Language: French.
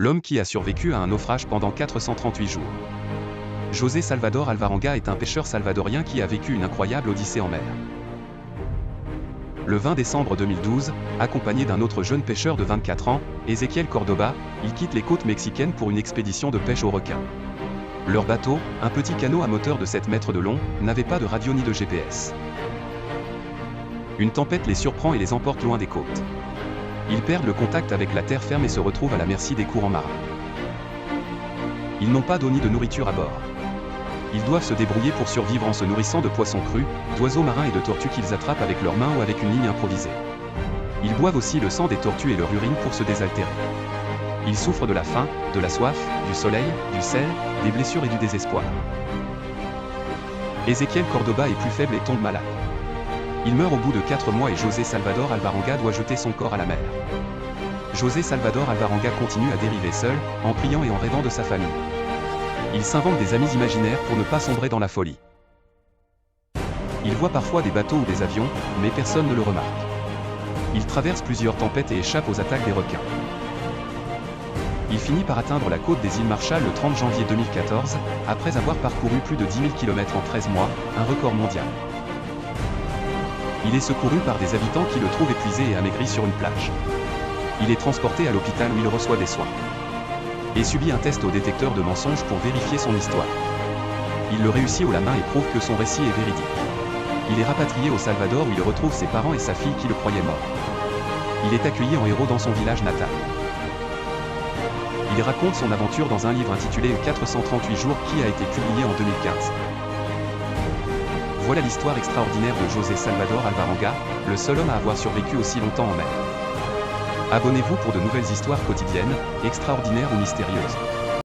l'homme qui a survécu à un naufrage pendant 438 jours. José Salvador Alvarenga est un pêcheur salvadorien qui a vécu une incroyable odyssée en mer. Le 20 décembre 2012, accompagné d'un autre jeune pêcheur de 24 ans, Ezequiel Cordoba, il quitte les côtes mexicaines pour une expédition de pêche au requin. Leur bateau, un petit canot à moteur de 7 mètres de long, n'avait pas de radio ni de GPS. Une tempête les surprend et les emporte loin des côtes. Ils perdent le contact avec la terre ferme et se retrouvent à la merci des courants marins. Ils n'ont pas d'eau ni de nourriture à bord. Ils doivent se débrouiller pour survivre en se nourrissant de poissons crus, d'oiseaux marins et de tortues qu'ils attrapent avec leurs mains ou avec une ligne improvisée. Ils boivent aussi le sang des tortues et leur urine pour se désaltérer. Ils souffrent de la faim, de la soif, du soleil, du sel, des blessures et du désespoir. Ezequiel Cordoba est plus faible et tombe malade. Il meurt au bout de 4 mois et José Salvador Alvarenga doit jeter son corps à la mer. José Salvador Alvarenga continue à dériver seul, en priant et en rêvant de sa famille. Il s'invente des amis imaginaires pour ne pas sombrer dans la folie. Il voit parfois des bateaux ou des avions, mais personne ne le remarque. Il traverse plusieurs tempêtes et échappe aux attaques des requins. Il finit par atteindre la côte des îles Marshall le 30 janvier 2014, après avoir parcouru plus de 10 000 km en 13 mois, un record mondial. Il est secouru par des habitants qui le trouvent épuisé et amaigri sur une plage. Il est transporté à l'hôpital où il reçoit des soins. Et subit un test au détecteur de mensonges pour vérifier son histoire. Il le réussit haut la main et prouve que son récit est véridique. Il est rapatrié au Salvador où il retrouve ses parents et sa fille qui le croyaient mort. Il est accueilli en héros dans son village natal. Il raconte son aventure dans un livre intitulé 438 jours qui a été publié en 2015. Voilà l'histoire extraordinaire de José Salvador Alvarenga, le seul homme à avoir survécu aussi longtemps en mer. Abonnez-vous pour de nouvelles histoires quotidiennes, extraordinaires ou mystérieuses.